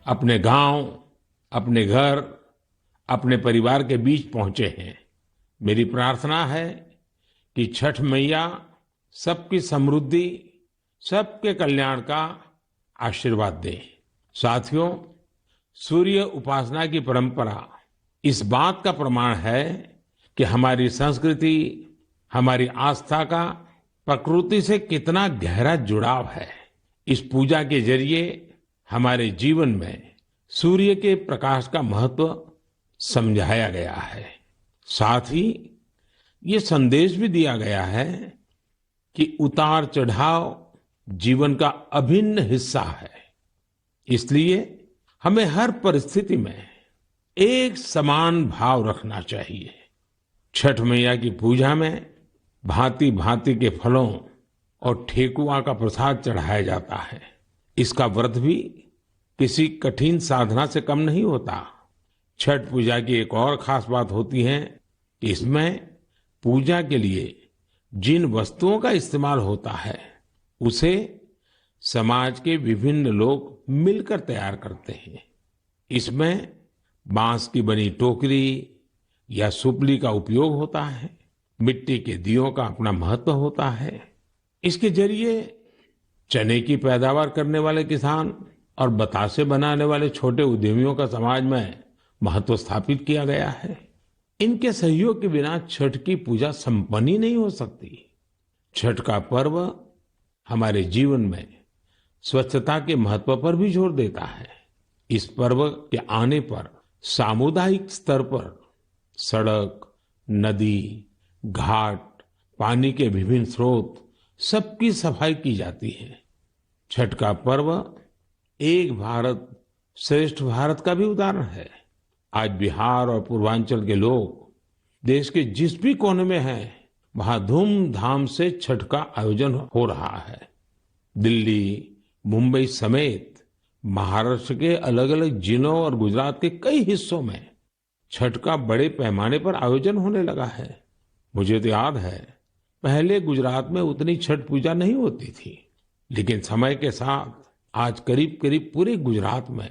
अपने गांव, अपने घर, अपने परिवार के बीच पहुंचे हैं। मेरी प्रार्थना है कि छठ मैया सबकी समृद्धि, सबके कल्याण का आशीर्वाद दे। साथियों, सूर्य उपासना की परंपरा इस बात का प्रमाण है कि हमारी संस्कृति, हमारी आस्था का प्रकृति से कितना गहरा जुड़ाव है। इस पूजा के जरिए हमारे जीवन में सूर्य के प्रकाश का महत्व समझाया गया है। साथ ही ये संदेश भी दिया गया है कि उतार चढ़ाव जीवन का अभिन्न हिस्सा है। इसलिए हमें हर परिस्थिति में एक समान भाव रखना चाहिए। छठ मैया की पूजा में भांति भांति के फलों और ठेकुआ का प्रसाद चढ़ाया जाता है। इसका व्रत भी किसी कठिन साधना से कम नहीं होता। छठ पूजा की एक और खास बात होती है कि इसमें पूजा के लिए जिन वस्तुओं का इस्तेमाल होता है उसे समाज के विभिन्न लोग मिलकर तैयार करते हैं। इसमें बांस की बनी टोकरी या सुपली का उपयोग होता है। मिट्टी के दियों का अपना महत्व होता है। इसके जरिए चने की पैदावार करने वाले किसान और बतासे बनाने वाले छोटे उद्यमियों का समाज में महत्व स्थापित किया गया है। इनके सहयोग के बिना छठ की पूजा संपन्न ही नहीं हो सकती। छठ का पर्व हमारे जीवन में स्वच्छता के महत्व पर भी जोर देता है। इस पर्व के आने पर सामुदायिक स्तर पर सड़क, नदी, घाट, पानी के विभिन्न स्रोत सबकी सफाई की जाती है। छठ का पर्व एक भारत श्रेष्ठ भारत का भी उदाहरण है। आज बिहार और पूर्वांचल के लोग देश के जिस भी कोने में हैं, वहां धूमधाम से छठ का आयोजन हो रहा है। दिल्ली, मुंबई समेत महाराष्ट्र के अलग अलग जिलों और गुजरात के कई हिस्सों में छठ का बड़े पैमाने पर आयोजन होने लगा है। मुझे तो याद है, पहले गुजरात में उतनी छठ पूजा नहीं होती थी, लेकिन समय के साथ आज करीब करीब पूरे गुजरात में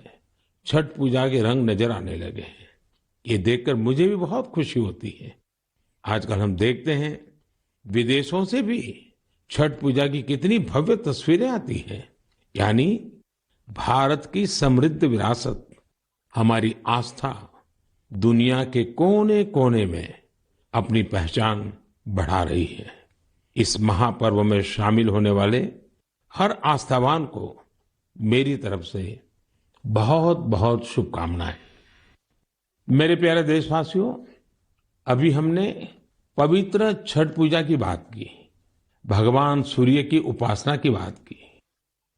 छठ पूजा के रंग नजर आने लगे हैं। ये देखकर मुझे भी बहुत खुशी होती है। आजकल हम देखते हैं विदेशों से भी छठ पूजा की कितनी भव्य तस्वीरें आती हैं। यानी भारत की समृद्ध विरासत, हमारी आस्था दुनिया के कोने कोने में अपनी पहचान बढ़ा रही है। इस महापर्व में शामिल होने वाले हर आस्थावान को मेरी तरफ से बहुत बहुत शुभकामनाएं। मेरे प्यारे देशवासियों, अभी हमने पवित्र छठ पूजा की बात की, भगवान सूर्य की उपासना की बात की।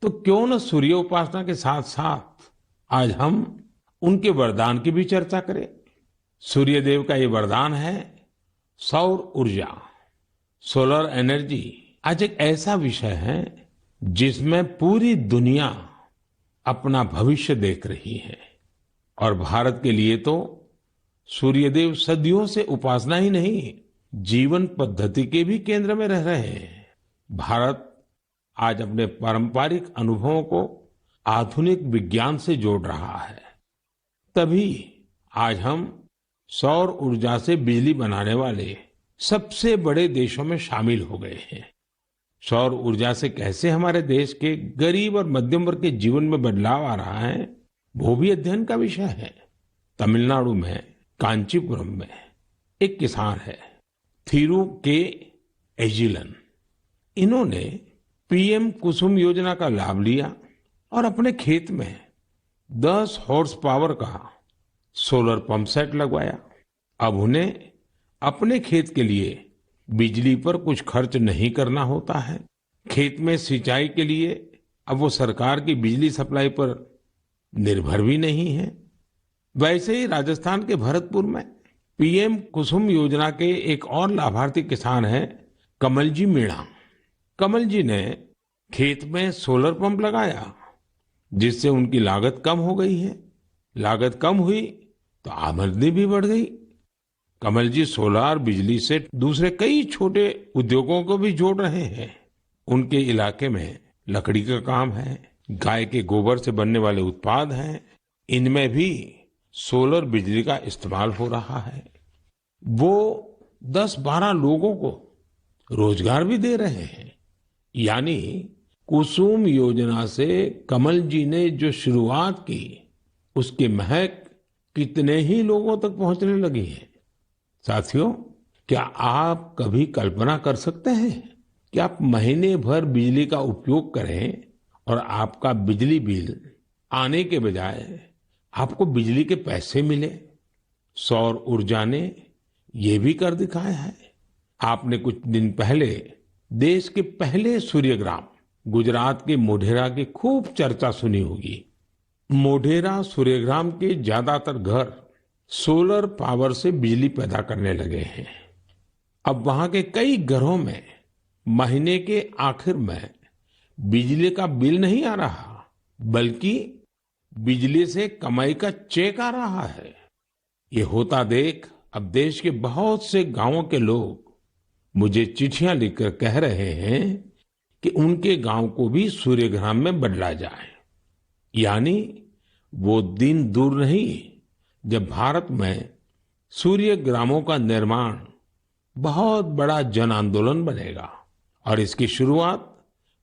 तो क्यों न सूर्य उपासना के साथ साथ आज हम उनके वरदान की भी चर्चा करें। सूर्य देव का ये वरदान है सौर ऊर्जा, सोलर एनर्जी। आज एक ऐसा विषय है जिसमें पूरी दुनिया अपना भविष्य देख रही है। और भारत के लिए तो सूर्यदेव सदियों से उपासना ही नहीं, जीवन पद्धति के भी केंद्र में रह रहे हैं। भारत आज अपने पारंपरिक अनुभवों को आधुनिक विज्ञान से जोड़ रहा है। तभी आज हम सौर ऊर्जा से बिजली बनाने वाले सबसे बड़े देशों में शामिल हो गए हैं। सौर ऊर्जा से कैसे हमारे देश के गरीब और मध्यम वर्ग के जीवन में बदलाव आ रहा है, वो भी अध्ययन का विषय है। तमिलनाडु में कांचीपुरम में एक किसान है, थिरु के एजिलन। इन्होंने पीएम कुसुम योजना का लाभ लिया और अपने खेत में 10 हॉर्स पावर का सोलर पंप सेट लगवाया। अब उन्हें अपने खेत के लिए बिजली पर कुछ खर्च नहीं करना होता है। खेत में सिंचाई के लिए अब वो सरकार की बिजली सप्लाई पर निर्भर भी नहीं है। वैसे ही राजस्थान के भरतपुर में पीएम कुसुम योजना के एक और लाभार्थी किसान हैं कमलजी मीणा। कमल जी ने खेत में सोलर पंप लगाया, जिससे उनकी लागत कम हो गई है। लागत कम हुई तो आमदनी भी बढ़ गई। कमल जी सोलार बिजली से दूसरे कई छोटे उद्योगों को भी जोड़ रहे हैं। उनके इलाके में लकड़ी का काम है, गाय के गोबर से बनने वाले उत्पाद हैं, इनमें भी सोलर बिजली का इस्तेमाल हो रहा है। वो 10-12 लोगों को रोजगार भी दे रहे हैं। यानी कुसुम योजना से कमल जी ने जो शुरुआत की, उसकी महक कितने ही लोगों तक पहुंचने लगी है। साथियों, क्या आप कभी कल्पना कर सकते हैं कि आप महीने भर बिजली का उपयोग करें और आपका बिजली बिल आने के बजाय आपको बिजली के पैसे मिले? सौर ऊर्जा ने ये भी कर दिखाया है। आपने कुछ दिन पहले देश के पहले सूर्य ग्राम गुजरात के मोढेरा की खूब चर्चा सुनी होगी। मोढेरा सूर्यग्राम के ज्यादातर घर सोलर पावर से बिजली पैदा करने लगे हैं। अब वहां के कई घरों में महीने के आखिर में बिजली का बिल नहीं आ रहा, बल्कि बिजली से कमाई का चेक आ रहा है। ये होता देख अब देश के बहुत से गांवों के लोग मुझे चिट्ठियां लिखकर कह रहे हैं कि उनके गांव को भी सूर्यग्राम में बदला जाए। यानी वो दिन दूर नहीं जब भारत में सूर्य ग्रामों का निर्माण बहुत बड़ा जन आंदोलन बनेगा। और इसकी शुरुआत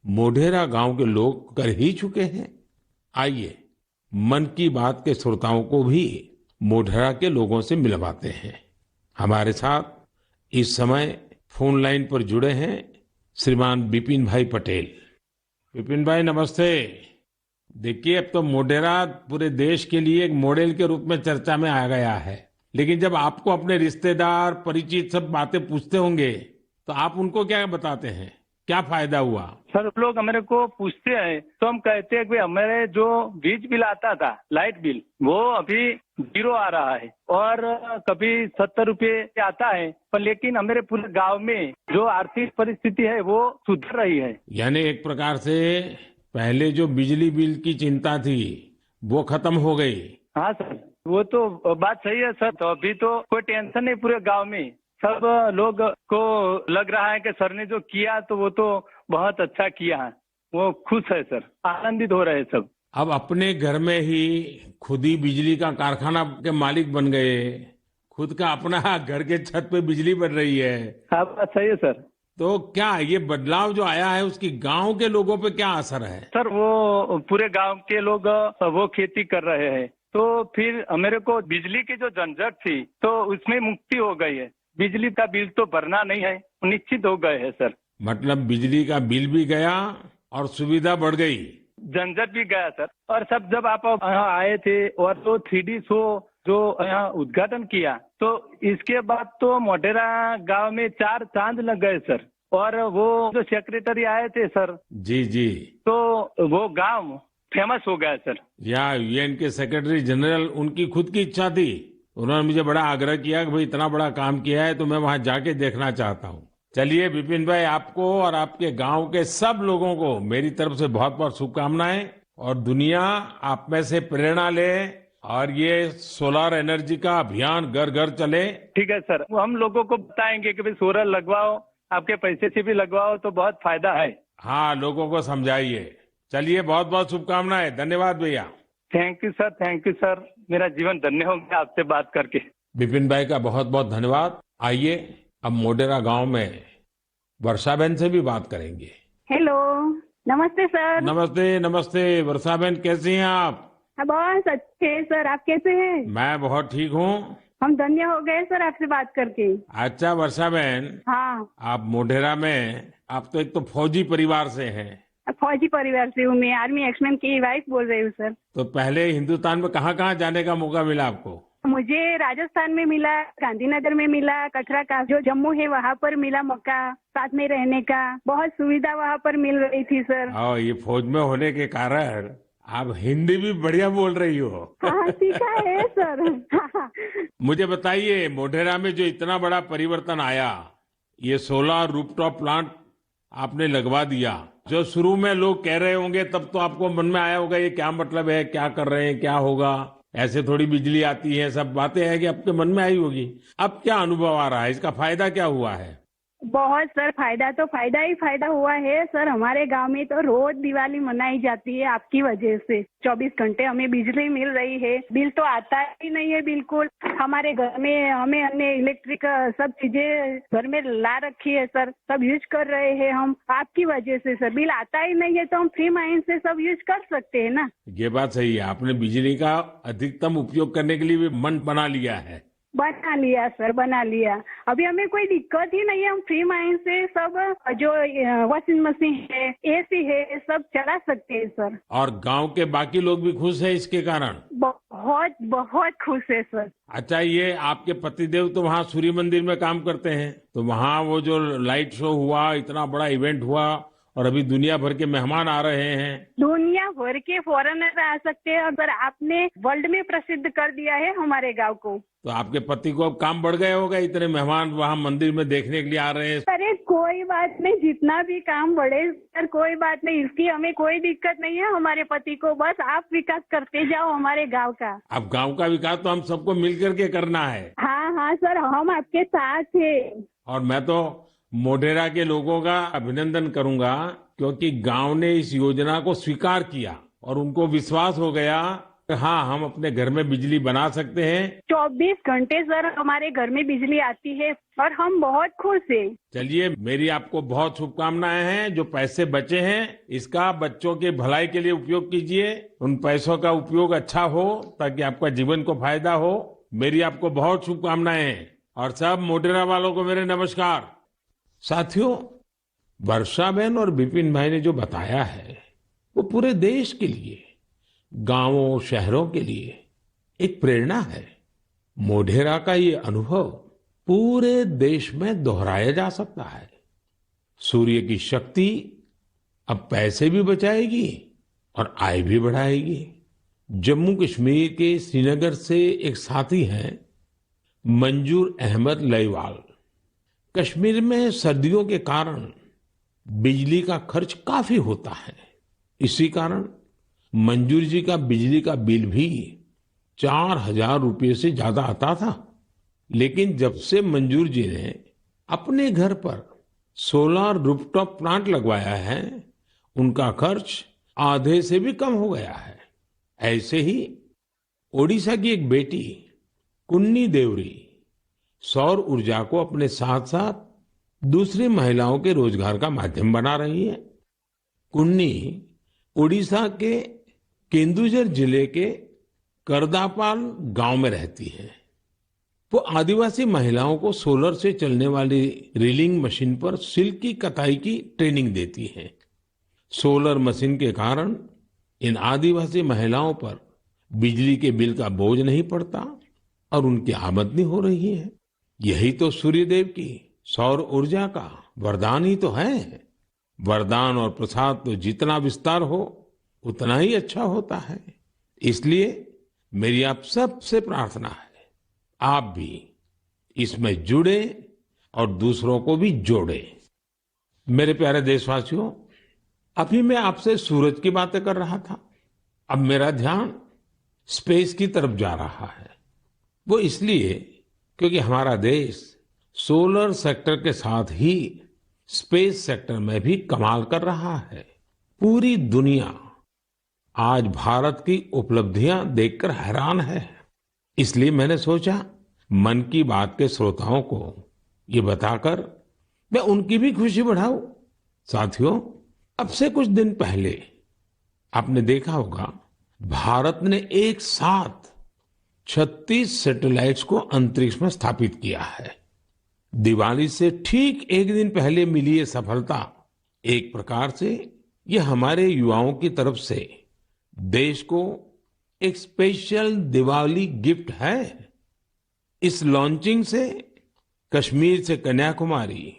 मोढेरा गांव के लोग कर ही चुके हैं। आइए मन की बात के श्रोताओं को भी मोढेरा के लोगों से मिलवाते हैं। हमारे साथ इस समय फोन लाइन पर जुड़े हैं श्रीमान विपिन भाई पटेल। विपिन भाई नमस्ते। देखिए, अब तो मोढेरा पूरे देश के लिए एक मॉडल के रूप में चर्चा में आ गया है। लेकिन जब आपको अपने रिश्तेदार परिचित सब बातें पूछते होंगे तो आप उनको क्या बताते हैं? क्या फायदा हुआ? सर, लोग हमारे को पूछते हैं तो हम कहते हैं कि हमारे जो बिजली बिल आता था, लाइट बिल, वो अभी 0 आ रहा है और कभी 70 रुपये आता है। पर लेकिन हमारे पूरे गांव में जो आर्थिक परिस्थिति है वो सुधर रही है। यानी एक प्रकार से पहले जो बिजली बिल की चिंता थी वो खत्म हो गई। हाँ सर, वो तो बात सही है सर। तो अभी तो कोई टेंशन नहीं पूरे गांव में। सब लोग को लग रहा है कि सर ने जो किया तो वो तो बहुत अच्छा किया है। वो खुश है सर, आनंदित हो रहे हैं सब। अब अपने घर में ही खुद ही बिजली का कारखाना के मालिक बन गए। खुद का अपना घर के छत पे बिजली बन रही है। हाँ, बात सही है सर। तो क्या ये बदलाव जो आया है उसकी गांव के लोगों पे क्या असर है? सर, वो पूरे गांव के लोग वो खेती कर रहे हैं तो फिर मेरे को बिजली की जो झंझट थी तो उसमें मुक्ति हो गई है। बिजली का बिल तो भरना नहीं है, निश्चित हो गए है सर। मतलब बिजली का बिल भी गया और सुविधा बढ़ गई, झंझट भी गया सर। और सब जब आप यहाँ आए थे और तो 3D शो जो यहाँ उद्घाटन किया तो इसके बाद तो मोढेरा गांव में 4 चांद लग गए सर। और वो जो सेक्रेटरी आए थे सर, जी जी, तो वो गांव फेमस हो गया सर। या यूएन के सेक्रेटरी जनरल, उनकी खुद की इच्छा थी। उन्होंने मुझे बड़ा आग्रह किया कि भाई इतना बड़ा काम किया है तो मैं वहां जाके देखना चाहता हूँ। चलिए विपिन भाई, आपको और आपके गांव के सब लोगों को मेरी तरफ से बहुत बहुत शुभकामनाएं। और दुनिया आप में से प्रेरणा ले और ये सोलर एनर्जी का अभियान घर घर चले। ठीक है सर, वो हम लोगों को बताएंगे कि भाई सोलर लगवाओ, आपके पैसे से भी लगवाओ तो बहुत फायदा है। हाँ, लोगों को समझाइए। चलिए, बहुत बहुत शुभकामनाएं। धन्यवाद भैया। Thank you sir, thank you sir. मेरा जीवन धन्य हो गया आपसे बात करके। विपिन भाई का बहुत बहुत धन्यवाद। आइए अब मोढेरा गांव में वर्षा बहन से भी बात करेंगे। हेलो, नमस्ते सर। नमस्ते नमस्ते। वर्षा बहन, कैसी हैं आप? बहुत अच्छे हैं सर, आप कैसे हैं? मैं बहुत ठीक हूँ। हम धन्य हो गए सर आपसे बात करके। अच्छा वर्षा बहन, हाँ, आप मोढेरा में, आप तो एक तो फौजी परिवार से हैं। फौजी परिवार से हूँ मैं, आर्मी एक्समैन की वाइफ बोल रही हूँ सर। तो पहले हिंदुस्तान में कहाँ कहाँ जाने का मौका मिला आपको? मुझे राजस्थान में मिला, गांधीनगर में मिला, कटरा का जो जम्मू है वहाँ पर मिला मौका, साथ में रहने का बहुत सुविधा वहाँ पर मिल रही थी सर। और ये फौज में होने के कारण आप हिंदी भी बढ़िया बोल रही हो। हाँ, सीखा है सर। मुझे बताइए, मोढेरा में जो इतना बड़ा परिवर्तन आया, ये सोलर रूफटॉप प्लांट आपने लगवा दिया, जो शुरू में लोग कह रहे होंगे तब तो आपको मन में आया होगा ये क्या मतलब है, क्या कर रहे हैं, क्या होगा, ऐसे थोड़ी बिजली आती है, सब बातें हैं कि आपके मन में आई होगी। अब क्या अनुभव आ रहा है, इसका फायदा क्या हुआ है? बहुत सर, फायदा ही फायदा हुआ है सर। हमारे गांव में तो रोज दिवाली मनाई जाती है आपकी वजह से। 24 घंटे हमें बिजली मिल रही है, बिल तो आता ही नहीं है बिल्कुल। हमारे घर में हमें अन्य इलेक्ट्रिक सब चीजें घर में ला रखी है सर, सब यूज कर रहे हैं हम आपकी वजह से सर। बिल आता ही नहीं है तो हम फ्री माइंड से सब यूज कर सकते हैं ना। ये बात सही है, आपने बिजली का अधिकतम उपयोग करने के लिए भी मन बना लिया है। बना लिया सर, बना लिया। अभी हमें कोई दिक्कत ही नहीं है, हम फ्री माइंड से सब जो वॉशिंग मशीन है, एसी है, सब चला सकते हैं सर। और गांव के बाकी लोग भी खुश हैं इसके कारण? बहुत बहुत खुश है सर। अच्छा, ये आपके पतिदेव तो वहाँ सूर्य मंदिर में काम करते हैं, तो वहाँ वो जो लाइट शो हुआ, इतना बड़ा इवेंट हुआ और अभी दुनिया भर के मेहमान आ रहे हैं। दुनिया भर के फॉरेनर आ सकते हैं और सर आपने वर्ल्ड में प्रसिद्ध कर दिया है हमारे गांव को। तो आपके पति को अब काम बढ़ गए होगा, इतने मेहमान वहाँ मंदिर में देखने के लिए आ रहे हैं। अरे कोई बात नहीं, जितना भी काम बढ़े सर, कोई बात नहीं, इसकी हमें कोई दिक्कत नहीं है हमारे पति को। बस आप विकास करते जाओ हमारे गांव का। अब गांव का विकास तो हम सबको मिल करके करना है। हाँ हाँ सर, हम आपके साथ हैं। और मैं तो मोढेरा के लोगों का अभिनंदन करूंगा, क्योंकि गांव ने इस योजना को स्वीकार किया और उनको विश्वास हो गया कि हाँ, हम अपने घर में बिजली बना सकते हैं। 24 घंटे सर हमारे घर में बिजली आती है और हम बहुत खुश हैं। चलिए, मेरी आपको बहुत शुभकामनाएं हैं। जो पैसे बचे हैं इसका बच्चों के भलाई के लिए उपयोग कीजिए। उन पैसों का उपयोग अच्छा हो ताकि आपका जीवन को फायदा हो। मेरी आपको बहुत शुभकामनाएं हैं। और सब मोढेरा वालों को मेरे नमस्कार। साथियों, वर्षाबेन और विपिन भाई ने जो बताया है वो पूरे देश के लिए, गांवों शहरों के लिए एक प्रेरणा है। मोढेरा का ये अनुभव पूरे देश में दोहराया जा सकता है। सूर्य की शक्ति अब पैसे भी बचाएगी और आय भी बढ़ाएगी। जम्मू कश्मीर के श्रीनगर से एक साथी हैं मंजूर अहमद लईवाल। कश्मीर में सर्दियों के कारण बिजली का खर्च काफी होता है। इसी कारण मंजूर जी का बिजली का बिल भी 4,000 रुपये से ज्यादा आता था। लेकिन जब से मंजूर जी ने अपने घर पर सोलर रूफटॉप प्लांट लगवाया है, उनका खर्च आधे से भी कम हो गया है। ऐसे ही ओडिशा की एक बेटी कुन्नी देवरी सौर ऊर्जा को अपने साथ साथ दूसरी महिलाओं के रोजगार का माध्यम बना रही है। कुन्नी ओडिशा के केंदुझर जिले के करदापाल गांव में रहती है। वो आदिवासी महिलाओं को सोलर से चलने वाली रीलिंग मशीन पर सिल्क की कताई की ट्रेनिंग देती है। सोलर मशीन के कारण इन आदिवासी महिलाओं पर बिजली के बिल का बोझ नहीं पड़ता और उनकी आमदनी हो रही है। यही तो सूर्यदेव की सौर ऊर्जा का वरदान ही तो है। वरदान और प्रसाद तो जितना विस्तार हो उतना ही अच्छा होता है। इसलिए मेरी आप सबसे प्रार्थना है, आप भी इसमें जुड़े और दूसरों को भी जोड़े। मेरे प्यारे देशवासियों, अभी मैं आपसे सूरज की बातें कर रहा था। अब मेरा ध्यान स्पेस की तरफ जा रहा है। वो इसलिए क्योंकि हमारा देश सोलर सेक्टर के साथ ही स्पेस सेक्टर में भी कमाल कर रहा है। पूरी दुनिया आज भारत की उपलब्धियां देखकर हैरान है। इसलिए मैंने सोचा मन की बात के श्रोताओं को ये बताकर मैं उनकी भी खुशी बढ़ाऊं। साथियों, अब से कुछ दिन पहले आपने देखा होगा, भारत ने एक साथ 36 सैटेलाइट्स को अंतरिक्ष में स्थापित किया है। दिवाली से ठीक एक दिन पहले मिली ये सफलता एक प्रकार से ये हमारे युवाओं की तरफ से देश को एक स्पेशल दिवाली गिफ्ट है। इस लॉन्चिंग से कश्मीर से कन्याकुमारी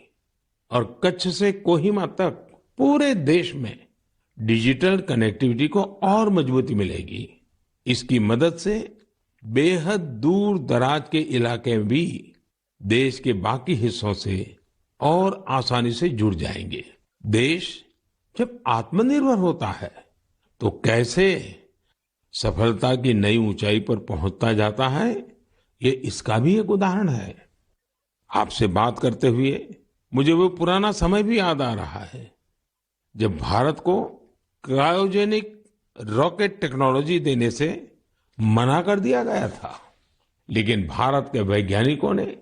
और कच्छ से कोहिमा तक पूरे देश में डिजिटल कनेक्टिविटी को और मजबूती मिलेगी। इसकी मदद से बेहद दूर दराज के इलाके भी देश के बाकी हिस्सों से और आसानी से जुड़ जाएंगे। देश जब आत्मनिर्भर होता है तो कैसे सफलता की नई ऊंचाई पर पहुंचता जाता है, ये इसका भी एक उदाहरण है। आपसे बात करते हुए मुझे वो पुराना समय भी याद आ रहा है जब भारत को क्रायोजेनिक रॉकेट टेक्नोलॉजी देने से मना कर दिया गया था। लेकिन भारत के वैज्ञानिकों ने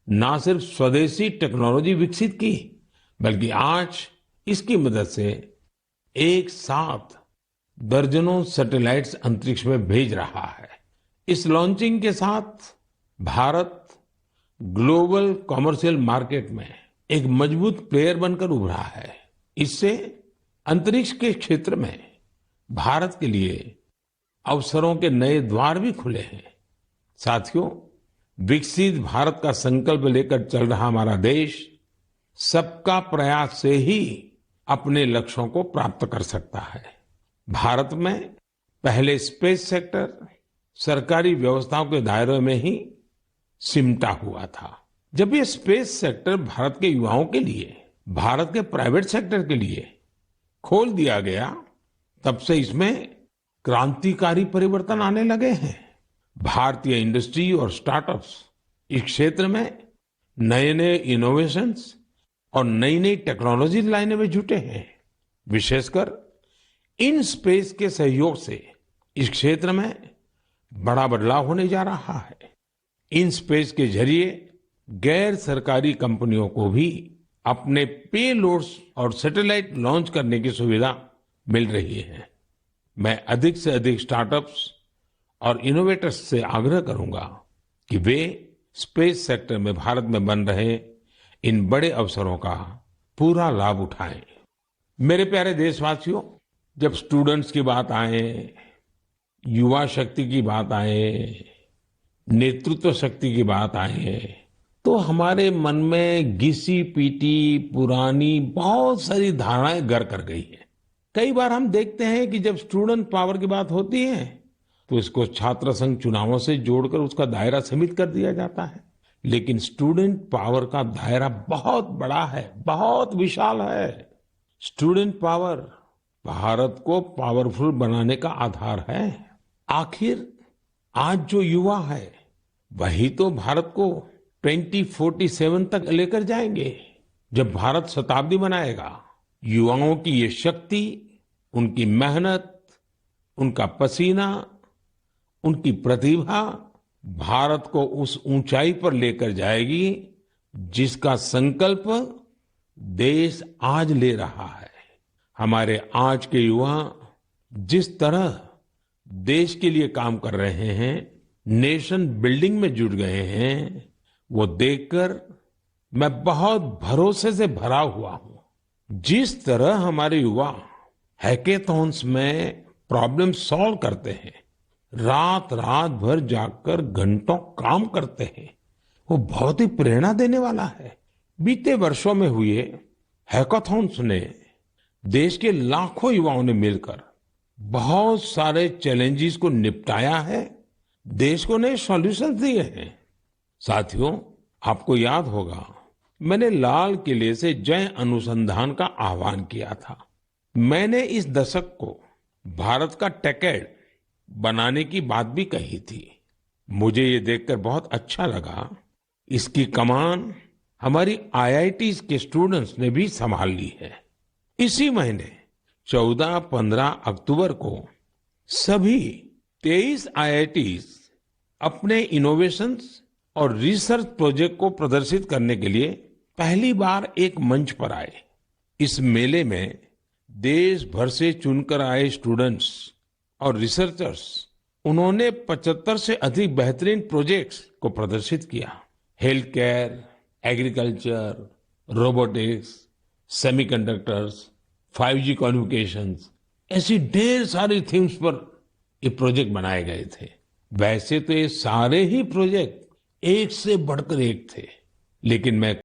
ना सिर्फ स्वदेशी टेक्नोलॉजी विकसित की, बल्कि आज इसकी मदद से एक साथ दर्जनों सैटेलाइट्स अंतरिक्ष में भेज रहा है। इस लॉन्चिंग के साथ भारत ग्लोबल कॉमर्शियल मार्केट में एक मजबूत प्लेयर बनकर उभरा है। इससे अंतरिक्ष के क्षेत्र में भारत के लिए अवसरों के नए द्वार भी खुले हैं। साथियों, विकसित भारत का संकल्प लेकर चल रहा हमारा देश सबका प्रयास से ही अपने लक्ष्यों को प्राप्त कर सकता है। भारत में पहले स्पेस सेक्टर सरकारी व्यवस्थाओं के दायरे में ही सिमटा हुआ था। जब ये स्पेस सेक्टर भारत के युवाओं के लिए, भारत के प्राइवेट सेक्टर के लिए खोल दिया गया, तब से इसमें क्रांतिकारी परिवर्तन आने लगे हैं। भारतीय इंडस्ट्री और स्टार्टअप्स इस क्षेत्र में नए नए इनोवेशंस और नई नई टेक्नोलॉजी लाने में जुटे हैं। विशेषकर इन स्पेस के सहयोग से इस क्षेत्र में बड़ा बदलाव होने जा रहा है। इन स्पेस के जरिए गैर सरकारी कंपनियों को भी अपने पेलोड्स और सैटेलाइट लॉन्च करने की सुविधा मिल रही है। मैं अधिक से अधिक स्टार्टअप्स और इनोवेटर्स से आग्रह करूंगा कि वे स्पेस सेक्टर में भारत में बन रहे इन बड़े अवसरों का पूरा लाभ उठाएं। मेरे प्यारे देशवासियों, जब स्टूडेंट्स की बात आए, युवा शक्ति की बात आए, नेतृत्व शक्ति की बात आए, तो हमारे मन में घिसी पीटी पुरानी बहुत सारी धारणाएं घर कर गई है। कई बार हम देखते हैं कि जब स्टूडेंट पावर की बात होती है तो इसको छात्र संघ चुनावों से जोड़कर उसका दायरा सीमित कर दिया जाता है। लेकिन स्टूडेंट पावर का दायरा बहुत बड़ा है, बहुत विशाल है। स्टूडेंट पावर भारत को पावरफुल बनाने का आधार है। आखिर आज जो युवा है वही तो भारत को 2047 तक लेकर जाएंगे। जब भारत शताब्दी मनाएगा, युवाओं की ये शक्ति, उनकी मेहनत, उनका पसीना, उनकी प्रतिभा भारत को उस ऊंचाई पर लेकर जाएगी जिसका संकल्प देश आज ले रहा है। हमारे आज के युवा जिस तरह देश के लिए काम कर रहे हैं, नेशन बिल्डिंग में जुट गए हैं, वो देखकर मैं बहुत भरोसे से भरा हुआ हूं। जिस तरह हमारे युवा हैकेथॉन्स में प्रॉब्लम सॉल्व करते हैं, रात रात भर जागकर घंटों काम करते हैं, वो बहुत ही प्रेरणा देने वाला है। बीते वर्षों में हुए हैकाथॉन्स ने देश के लाखों युवाओं ने मिलकर बहुत सारे चैलेंजेस को निपटाया है, देश को नए सॉल्यूशन दिए हैं। साथियों, आपको याद होगा मैंने लाल किले से जय अनुसंधान का आह्वान किया था। मैंने इस दशक को भारत का टेकेड बनाने की बात भी कही थी। मुझे ये देखकर बहुत अच्छा लगा। इसकी कमान हमारी आईआईटीज के स्टूडेंट्स ने भी संभाल ली है। इसी महीने 14-15 अक्टूबर को सभी 23 आईआईटीज अपने इनोवेशंस और रिसर्च प्रोजेक्ट को प्रदर्शित करने के लिए पहली बार एक मंच पर आए। इस मेले में देश भर से चुनकर आए स्टूडेंट्स और रिसर्चर्स, उन्होंने 75 से अधिक बेहतरीन प्रोजेक्ट्स को प्रदर्शित किया। Health care, agriculture, robotics, semiconductors, 5G communications, ऐसी ढेर सारी थीम्स पर ये प्रोजेक्ट बनाए गए थे। वैसे तो ये सारे ही प्रोजेक्ट एक से बढ़कर एक थे, लेकिन मैं